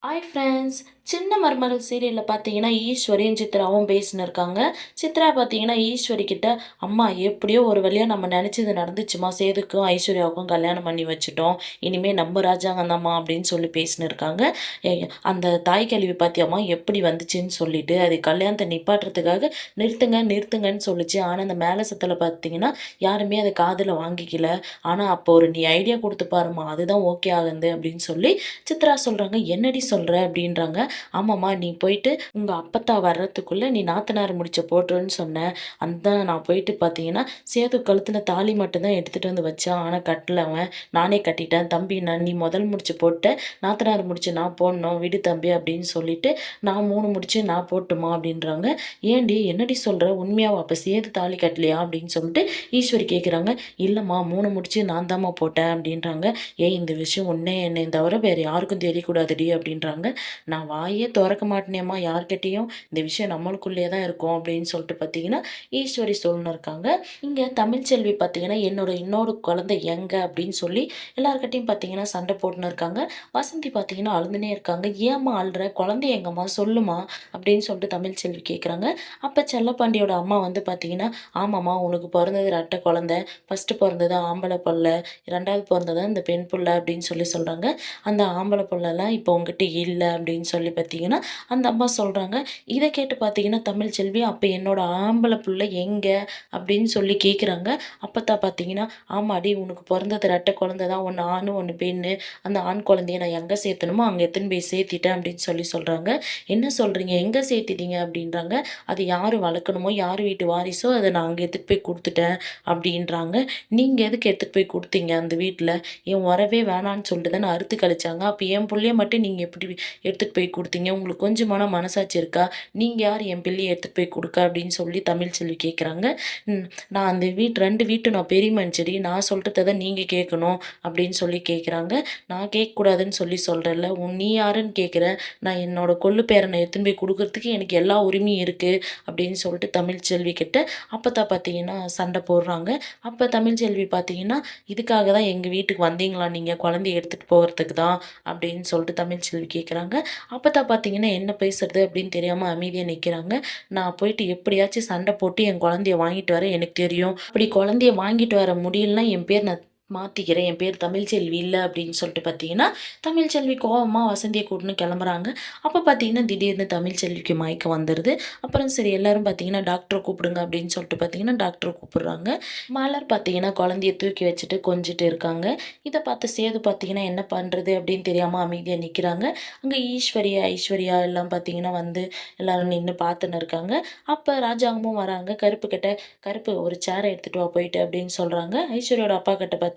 Hi friends. சின்ன மருமகள் சீரியல்ல பார்த்தீங்கன்னா, ஈஸ்வரியும் சித்ராவும் பேசின்னு இருக்காங்க. சித்ரா பார்த்தீங்கன்னா, ஈஸ்வரி கிட்ட, "அம்மா எப்படியோ ஒரு வழியா நம்ம நெனச்சது நடந்துச்சும்மா. சேதுக்கும் ஐஸ்வர்யாவுக்கும் கல்யாணம் பண்ணி வச்சுட்டோம். இனிமே நம்ம ராஜாங்கம் தாம்மா" அப்படின்னு சொல்லி பேசின்னு இருக்காங்க. எ அந்த தாய் கேள்வி பாத்தியாம்மா எப்படி வந்துச்சுன்னு சொல்லிட்டு, அது கல்யாணத்த நிப்பாட்டுறதுக்காக நிறுத்துங்க, நிறுத்துங்கன்னு சொல்லுச்சு. ஆனா, அந்த மேல சத்தல பார்த்தீங்கன்னா, யாருமே அத காதுல வாங்கிக்கல. ஆனா, அப்போ ஒரு "நீ ஐடியா குடுத்து பாரும்மா. அதுதான் ஓகே ஆகுது" அப்படின்னு சொல்லி சித்ரா சொல்றாங்க. "என்னடி சொல்ற?" அப்படின்றாங்க. "ஆமாம்மா, நீ போயிட்டு உங்க அப்பத்தா வர்றதுக்குள்ள நீ நாத்தனார் முடிச்ச போட்டுருன்னு சொன்ன. அதான் நான் போயிட்டு பார்த்தீங்கன்னா, சேது கழுத்துல தாலி மட்டும் தான் எடுத்துட்டு வந்து வச்சான். ஆனா கட்டல அவன். நானே கட்டிட்டேன். தம்பி நீ முதல் முடிச்சு போட்ட. நாத்தனார் முடிச்சு நான் போடணும். விடு தம்பி" அப்படின்னு சொல்லிட்டு, "நான் 3 முடிச்சு நான் போடட்டுமா?" அப்படின்றாங்க. "ஏன்டி என்னடி சொல்ற? உண்மையாவா? அப்ப சேது தாலி கட்டலையா?" அப்படின்னு சொல்லிட்டு ஈஸ்வரி கேட்குறாங்க. "இல்லம்மா, 3 முடிச்சு நான் தாம்மா போட்டேன்" அப்படின்றாங்க. "ஏய், இந்த விஷயம் என்னையும் தவிர வேற யாருக்கும் தெரியக்கூடாதுடி" அப்படின்றாங்க. "நான் வாயே தொறக்க மாட்டேனேம்மா யார்கிட்டயும். இந்த விஷயம் நம்மளுக்குள்ளேயே தான் இருக்கும்" அப்படின்னு சொல்லிட்டு பார்த்தீங்கன்னா, ஈஸ்வரி சொல்லின்னு இருக்காங்க. இங்க தமிழ்ச்செல்வி பார்த்தீங்கன்னா, "என்னோட இன்னொரு குழந்தை எங்க?" அப்படின்னு சொல்லி எல்லார்கிட்டயும் பார்த்தீங்கன்னா சண்டை போட்டுன்னு இருக்காங்க. வசந்தி பார்த்தீங்கன்னா அழுதுன்னே இருக்காங்க. "ஏம்மா அழுற? குழந்தை எங்கம்மா? சொல்லுமா" அப்படின்னு சொல்லிட்டு தமிழ்ச்செல்வி கேட்குறாங்க. அப்ப செல்லப்பாண்டியோட அம்மா வந்து பார்த்தீங்கன்னா, "ஆமாம்மா, உனக்கு பொறந்தது ரெட்டை குழந்தை. ஃபர்ஸ்ட்டு பொறந்தது ஆம்பளை புள்ள. 2வது பொறந்தது இந்த பெண் புள்ள" அப்படின்னு சொல்லி சொல்றாங்க. "அந்த ஆம்பள புள்ளலாம் இப்போ உன்கிட்ட இல்ல" அப்படின்னு சொல்லி பார்த்தீங்கன்னா, அந்த அம்மா சொல்றாங்க. இத கேட்டு பார்த்தீங்கன்னா, தமிழ்ச்செல்வி, "அப்ப என்னோட ஆம்பள புள்ள எங்க?" அப்படின்னு சொல்லி கேட்குறாங்க. அப்பத்தா பார்த்தீங்கன்னா, "ஆமாடி, உனக்கு பொறந்தது ரெட்டை குழந்தை தான். ஒண்ணு ஆணு, ஒண்ணு பெண்ணு. அந்த ஆண் குழந்தைய நான் எங்க சேர்த்தணுமோ அங்க எடுத்துன்னு போய் சேர்த்திட்டேன்" அப்படின்னு சொல்லி சொல்றாங்க. "என்ன சொல்றீங்க? எங்க சேர்த்திட்டீங்க?" அப்படின்றாங்க. "அது யாரு வளர்க்கணுமோ, யார் வீட்டு வாரிசோ அத நான் அங்க எடுத்துட்டு போய் குடுத்துட்டேன்" அப்படின்றாங்க. "நீங்க எதுக்கு எடுத்துட்டு போய் குடுத்தீங்க அந்த வீட்ல? என் உறவே வேணான்னு சொல்லிட்டு தானே அறுத்து கழிச்சாங்க. அப்ப என் புள்ளைய மட்டும் நீங்க எப்படி எடுத்துட்டு போய் குடுத்தீங்க? உங்களுக்கு கொஞ்சமானா மனசாட்சி இருக்கா? நீங்க யாரு என் பிள்ளைய எடுத்துட்டு போய் குடுக்க?" அப்படின்னு சொல்லி தமிழ்ச்செல்வி கேட்குறாங்க. ம் "நான் அந்த 2 வீட்டு நான் பெரிய மனுஷடி. நான் சொல்றத தான் நீங்க கேட்கணும்" அப்படின்னு சொல்லி கேட்குறாங்க. "நான் கேட்கக்கூடாதுன்னு சொல்லி சொல்றேன்ல. நீ யாருன்னு கேட்குற? நான் என்னோட கொள்ளு பேரன எடுத்துன்னு போய் குடுக்குறதுக்கு எனக்கு எல்லா உரிமையும் இருக்கு" அப்படின்னு சொல்லிட்டு தமிழ்ச்செல்வி கிட்ட அப்பத்தா பார்த்தீங்கன்னா சண்டை போடுறாங்க. அப்ப தமிழ்ச்செல்வி பார்த்தீங்கன்னா, "இதுக்காக தான் எங்க வீட்டுக்கு வந்தீங்களா நீங்க? குழந்தைய எடுத்துட்டு போறதுக்கு தான்" அப்படின்னு சொல்லிட்டு தமிழ்ச்செல்வி கேட்குறாங்க. அப்பதான் பார்த்தீங்கன்னா, என்ன பேசுறது அப்படின்னு தெரியாம அமைதியா நிக்கிறாங்க. "நான் போயிட்டு எப்படியாச்சும் சண்டை போட்டு என் குழந்தைய வாங்கிட்டு வரேன் எனக்கு தெரியும். அப்படி குழந்தைய வாங்கிட்டு வர முடியலன்னா என் பேர் நான் மாத்திக்கிறேன். என் பேர் தமிழ்ச்செல்வி இல்ல" அப்படின்னு சொல்லிட்டு பார்த்தீங்கன்னா, தமிழ்ச்செல்வி கோவமா வசந்திய கூட்டின்னு கிளம்புறாங்க. அப்ப பார்த்தீங்கன்னா, திடீர்னு தமிழ்ச்செல்விக்கு மயக்கம் வந்துருது. அப்புறம் சரி எல்லாரும் பார்த்தீங்கன்னா, "டாக்டர கூப்பிடுங்க" அப்படின்னு சொல்லிட்டு பார்த்தீங்கன்னா, டாக்டர கூப்பிடுறாங்க. மலர் பார்த்தீங்கன்னா, குழந்தைய தூக்கி வச்சுட்டு கொஞ்சிட்டு இருக்காங்க. இத பார்த்து சேது பார்த்தீங்கன்னா, என்ன பண்றது அப்படின்னு தெரியாம அமைதியா நிக்கிறாங்க. அங்க ஈஸ்வரியா, ஐஸ்வர்யா எல்லாம் பார்த்தீங்கன்னா வந்து எல்லாரும் நின்னு பார்த்துன்னு இருக்காங்க. அப்ப ராஜாங்கமும் வராங்க. கருப்பு கிட்ட, "கருப்பு ஒரு சேர எடுத்துட்டு வா போயிட்டு" அப்படின்னு சொல்றாங்க. ஐஸ்வர்யாவோட அப்பா கிட்ட பார்த்தீங்கன்னா,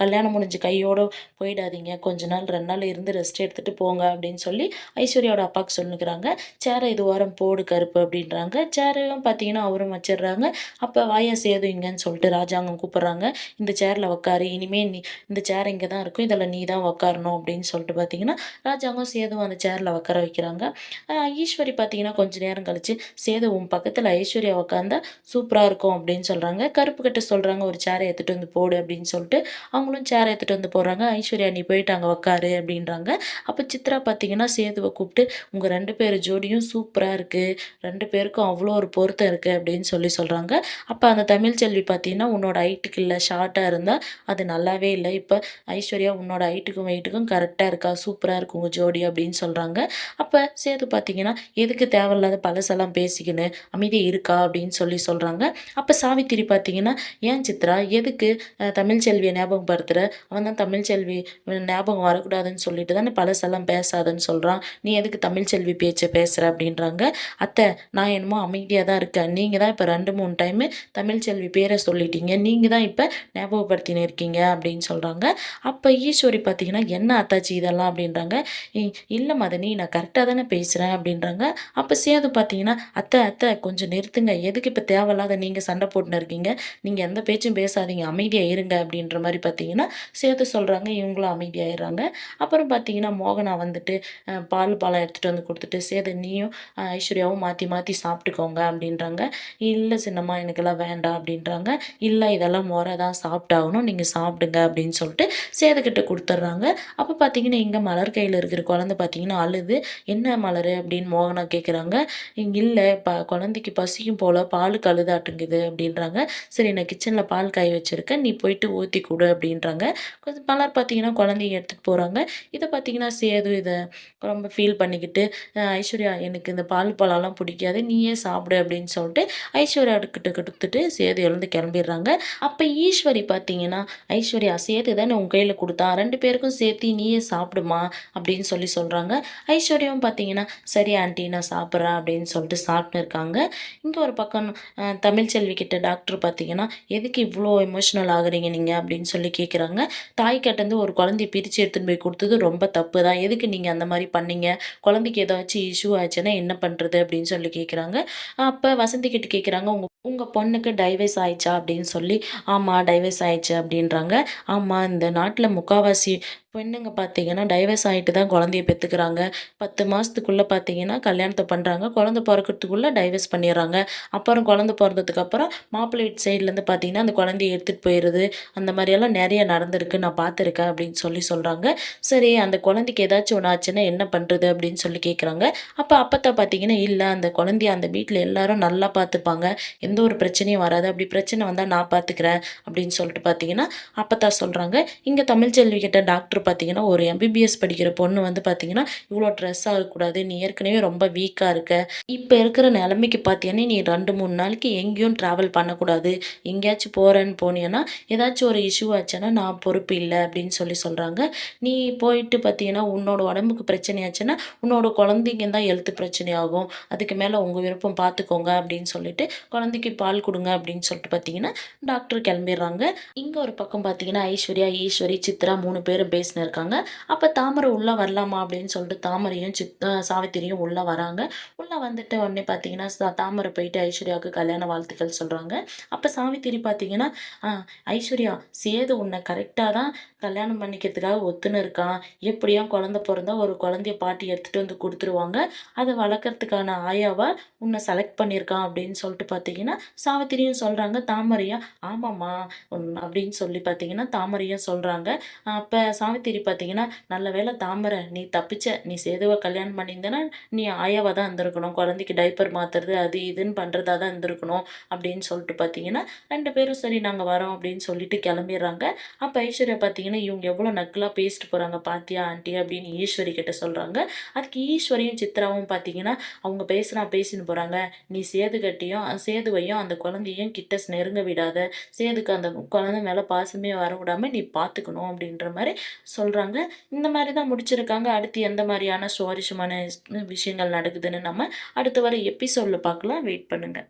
"கல்யாணம் முடிஞ்சு கையோட போயிடாதீங்க. கொஞ்ச நாள் 2 நாள் இருந்து ரெஸ்ட் எடுத்துட்டு போங்க" அப்படின்னு சொல்லி ஐஸ்வர்யாவோட அப்பாவுக்கு சொல்லிக்கிறாங்க. "சேர இது ஓரம் போடு கருப்பு" அப்படின்றாங்க. சேரையும் பார்த்தீங்கன்னா, அவரும் வச்சிடுறாங்க. அப்ப "வாயா சேது இங்கன்னு" சொல்லிட்டு ராஜாங்கம் கூப்பிடுறாங்க. "இந்த சேர்ல உட்காரு. இனிமே நீ இந்த சேர் இங்க தான் இருக்கும். இதுல நீ தான் உட்காரணும்" அப்படின்னு சொல்லிட்டு பார்த்தீங்கன்னா, ராஜாங்கம் சேதுவும் அந்த சேர்ல உட்கார வைக்கிறாங்க. ஈஸ்வரி பார்த்தீங்கன்னா, கொஞ்ச நேரம் கழிச்சு, "சேது உன் பக்கத்துல ஐஸ்வர்யா உட்காந்தா சூப்பரா இருக்கும்" அப்படின்னு சொல்றாங்க. கருப்பு கிட்ட சொல்றாங்க, "ஒரு சேர எடுத்துட்டு வந்து போடு" அப்படின்னு சொல்லிட்டு, அவங்களும் சேர எடுத்துட்டு வந்து போடுறாங்க. "ஐஸ்வர்யா நீ போயிட்டு அங்க உட்காரு" அப்படின்றாங்க. அப்ப சித்ரா பார்த்தீங்கன்னா, சேதுவ கூப்பிட்டு, "உங்க 2 பேரு ஜோடியும் சூப்பரா இருக்கு. 2 பேருக்கும் அவ்ளோ ஒரு பொருத்தம் இருக்கு" அப்படின்னு சொல்லி சொல்றாங்க. அப்ப அந்த தமிழ்ச்செல்வி பார்த்தீங்கன்னா, "உன்னோட ஹைட்டுக்கு இல்ல, ஷார்ட்டா இருந்தா அது நல்லாவே இல்ல. இப்ப ஐஸ்வர்யா உன்னோட ஹைட்டுக்கும் வெயிட்டுக்கும் கரெக்ட்டா இருக்கா. சூப்பரா இருக்கு உங்க ஜோடி" அப்படின்னு சொல்றாங்க. அப்ப சேது பார்த்தீங்கன்னா, "எதுக்கு தேவையில்லாத பழசெல்லாம் பேசிக்கின்னு, அமைதியா இருக்கா" அப்படின்னு சொல்லி சொல்றாங்க. அப்ப சாவித்திரி பார்த்தீங்கன்னா, "ஏன் சித்ரா எதுக்கு தமிழ்ச்செல்விய ஞாபகப்படுத்துற? அவன் தான் தமிழ்ச்செல்வி ஞாபகம் வரக்கூடாதுன்னு சொல்லிட்டு தானே பழசெல்லாம் பேசாதன்னு சொல்றான். நீ எதுக்கு தமிழ்ச்செல்வி பேச்ச பேசுற?" அப்படின்றாங்க. "அத்தை, நான் என்னமோ அமைதியா தான் இருக்கேன். நீங்க தான் இப்ப 2, 3 டைமு தமிழ்ச்செல்வி பேர சொல்லிட்டீங்க. நீங்க தான் இப்ப ஞாபகப்படுத்தின்னு இருக்கீங்க" அப்படின்னு சொல்றாங்க. அப்ப ஈஸ்வரி பார்த்தீங்கன்னா, "என்ன அத்தாச்சி இதெல்லாம்?" அப்படின்றாங்க. "இ இல்ல மதனி, நான் கரெக்ட்டா தானே பேசுறேன்" அப்படின்றாங்க. அப்ப சேது பார்த்தீங்கன்னா, "அத்தை கொஞ்சம் நிறுத்துங்க. எதுக்கு இப்ப தேவையில்லாத நீங்க சண்டை போட்டுன்னு இருக்கீங்க? நீங்க எந்த பேச்சும் பேசாதீங்க. அமைதியா இருங்க" அப்படின்றாங்க. அப்படின்ற மாரி பார்த்தீங்கன்னா, சேது சொல்றாங்க. இவங்களும் அமைதியாயிர்றாங்க. அப்புறம் பார்த்தீங்கன்னா, மோகனா வந்துட்டு பழம் எடுத்துட்டு வந்து குடுத்துட்டு, "சேது நீயும் ஐஸ்வர்யாவும் மாத்தி மாத்தி சாப்பிட்டுக்கோங்க" அப்படின்றாங்க. "இல்ல சின்னம்மா எனக்கெல்லாம் வேண்டாம்" அப்படின்றாங்க. "இல்ல இதெல்லாம் மொற தான் சாப்பிட்டாகணும். நீங்க சாப்பிடுங்க" அப்படின்னு சொல்லிட்டு சேதுகிட்ட குடுத்துர்றாங்க. அப்ப பார்த்தீங்கன்னா, இங்க மலர் கையில இருக்கிற குழந்தை பார்த்தீங்கன்னா அழுது, "என்ன மலரு?" அப்படின்னு மோகனா கேட்குறாங்க. "இல்ல குழந்தைக்கு பசிக்கும் போல பாலுக்கு அழுதாட்டுங்குது" அப்படின்றாங்க. "சரி நான் கிச்சன்ல பால் காய வச்சிருக்கேன். நீ போயிட்டு ஊத்தி குடு" அப்படின்றாங்க. கொஞ்சம் மலர் பார்த்தீங்கன்னா, குழந்தைய எடுத்துட்டு போறாங்க. இத பார்த்தீங்கன்னா, சேது இத ரொம்ப ஃபீல் பண்ணிக்கிட்டு, ஐஸ்வர்யா எனக்கு இந்த பால் பழம்லாம் பிடிக்காது. நீயே சாப்பிடு" அப்படின்னு சொல்லிட்டு ஐஸ்வர்யா கிட்ட குடுத்துட்டு சேது எழுந்து கிளம்பிர்றாங்க. அப்ப ஈஸ்வரி பார்த்தீங்கன்னா, "ஐஸ்வர்யா சேது தானே உன் கையில குடுத்தான். 2 பேருக்கும் சேர்த்தி நீயே சாப்பிடுமா" அப்படின்னு சொல்றாங்க. ஐஸ்வர்யாவும் பார்த்தீங்கன்னா, "சரி ஆன்டி நான் சாப்பிடுறேன்" அப்படின்னு சொல்லிட்டு சாப்பிட்டுன்னு இருக்காங்க. இங்க ஒரு பக்கம் தமிழ்ச்செல்வி கிட்ட டாக்டர் பார்த்தீங்கன்னா, "எதுக்கு இவ்ளோ எமோஷனல் ஆகுறீங்க நீங்க?" அப்படின்னு சொல்லி கேட்குறாங்க. "தாய்கிட்டேருந்து ஒரு குழந்தைய பிரிச்சு எடுத்துன்னு போய் குடுத்தது ரொம்ப தப்பு தான். எதுக்கு நீங்க அந்த மாரி பண்ணீங்க? குழந்தைக்கு ஏதாச்சும் இஷ்யூ ஆச்சுன்னா என்ன பண்றது?" அப்படின்னு சொல்லி கேட்குறாங்க. அப்ப வசந்தி கிட்ட கேட்குறாங்க, "உங்க உங்க பொண்ணுக்கு டைவர்ஸ் ஆயிடுச்சா?" அப்படின்னு சொல்லி. "ஆமா டைவர்ஸ் ஆயிடுச்சு" அப்படின்றாங்க. ஆமா இந்த நாட்ல முக்காவாசி பெண்ணுங்க பார்த்தீங்கன்னா, டைவர்ஸ் ஆயிட்டு தான் குழந்தைய பெத்துக்கிறாங்க. 10 மாசத்துக்குள்ள பார்த்தீங்கன்னா, கல்யாணத்த பண்றாங்க. குழந்தை பொறக்கறதுக்குள்ள டைவர்ஸ் பண்ணிர்றாங்க. அப்புறம் குழந்தை பொறந்ததுக்கப்புறம் மாப்பிள்ளை வீட்டு சைட்லேருந்து பார்த்தீங்கன்னா, அந்த குழந்தைய எடுத்துட்டு போயிறது. அந்த மாரியெல்லாம் நெறைய நடந்திருக்கு. நான் பார்த்துருக்கேன் அப்படின்னு சொல்றாங்க. சரி அந்த குழந்தைக்கு ஏதாச்சும் ஒண்ணு ஆச்சுன்னா என்ன பண்றது? அப்படின்னு சொல்லி கேட்குறாங்க. அப்ப அப்பத்தா பார்த்தீங்கன்னா, இல்ல அந்த குழந்தைய அந்த வீட்ல எல்லாரும் நல்லா பார்த்துப்பாங்க. எந்த ஒரு பிரச்சனையும் வராது. அப்படி பிரச்சனை வந்தா நான் பார்த்துக்கிறேன் அப்படின்னு சொல்லிட்டு பார்த்தீங்கன்னா, அப்பத்தா சொல்றாங்க. இங்க தமிழ்ச்செல்வி கிட்ட டாக்டர் பார்த்தீங்கன்னா, ஒரு எம்பிபிஎஸ் படிக்கிற பொண்ணு வந்து பார்த்தீங்கன்னா, "இவ்ளோ ஸ்ட்ரெஸ் ஆகக்கூடாது. நீ ஏற்கனவே ரொம்ப வீக்கா இருக்க. இப்ப இருக்கிற நிலைமைக்கு பார்த்தீங்கன்னா, நீ 2, 3 நாளைக்கு எங்கேயும் ட்ராவல் பண்ணக்கூடாது. எங்கேயாச்சும் போறேன்னு போனீன்னா, ஏதாச்சும் ஒரு இஷ்யூ ஆச்சுன்னா நான் பொறுப்பு இல்ல" அப்படின்னு சொல்றாங்க. "நீ போயிட்டு பார்த்தீங்கன்னா, உன்னோட உடம்புக்கு பிரச்சனை ஆச்சுன்னா, உன்னோட குழந்தைங்க தான் ஹெல்த் பிரச்சனை ஆகும். அதுக்கு மேல உங்க விருப்பம் பார்த்துக்கோங்க" அப்படின்னு சொல்லிட்டு, "குழந்தைக்கு பால் குடுங்க" அப்படின்னு சொல்லிட்டு பார்த்தீங்கன்னா, டாக்டர் கிளம்பிர்றாங்க. இங்க ஒரு பக்கம் பார்த்தீங்கன்னா, ஐஸ்வர்யா, ஈஸ்வரி, சித்ரா 3 பேரும் பேசின்னு இருக்காங்க. அப்ப தாமரை உள்ள வரலாமா அப்படின்னு சொல்லிட்டு தாமரையும், சாவித்திரியும் உள்ள வராங்க. உள்ள வந்துட்டு உடனே பார்த்தீங்கன்னா, தாமரை போயிட்டு ஐஸ்வர்யாவுக்கு கல்யாண வாழ்த்துக்கள் சொல்றாங்க. அப்ப சாவித்திரி பார்த்தீங்கன்னா, "அ ஐஸ்வர்யா, சேது உன்ன கரெக்ட்டா தான் கல்யாணம் பண்ணிக்கிறதுக்காக ஒத்துன்னு இருக்கான். எப்படியும் குழந்தை பொறந்தா ஒரு குழந்தைய பாட்டி எடுத்துட்டு வந்து குடுத்துருவாங்க. அத வளர்க்கறதுக்கான ஆயாவா உன்ன செலக்ட் பண்ணியிருக்கான்" அப்படின்னு சொல்லிட்டு பார்த்தீங்கன்னா, சாவித்திரியும் சொல்றாங்க. தாமரையும், "ஆமாம்மா" அப்படின்னு சொல்லி பார்த்தீங்கன்னா, தாமரையும் சொல்றாங்க. அப்ப சாவித்திரி பார்த்தீங்கன்னா, "நல்ல வேளை தாமரை நீ தப்பிச்ச. நீ சேதுவ கல்யாணம் பண்ணியிருந்தேன்னா, நீ ஆயாவா தான் இருந்திருக்கணும். குழந்தைக்கு டைப்பர் மாத்துறது அது இதுன்னு பண்றதா தான் இருந்திருக்கணும்" அப்படின்னு சொல்லிட்டு பார்த்தீங்கன்னா, 2 பேரும் "சரி நாங்க வரோம்" அப்படின்னு சொல்லிட்டு கிளம்பிர்றாங்க. அப்ப ஐஸ்வர்யா பார்த்தீங்கன்னா, "இவங்க எவ்வளோ நக்கலா பேசிட்டு போறாங்க பாத்தியா ஆன்ட்டி" அப்படின்னு ஈஸ்வரி கிட்ட சொல்றாங்க. அதுக்கு ஈஸ்வரியும், சித்ராவும் பார்த்தீங்கன்னா, "அவங்க பேசின்னு போறாங்க. நீ சேதுவையும் அந்த குழந்தையும் கிட்ட நெருங்க விடாத. சேதுக்கு அந்த குழந்தை மேல பாசமே வரவிடாம நீ பார்த்துக்கணும்" அப்படின்ற மாரி சொல்றாங்க. இந்த மாரி தான் முடிச்சிருக்காங்க. அடுத்து எந்த மாரியான சுவாரஸ்யமான விஷயங்கள் நடக்குதுன்னு நம்ம அடுத்து வர எபிசோட்ல பார்க்கலாம். வெயிட் பண்ணுங்க.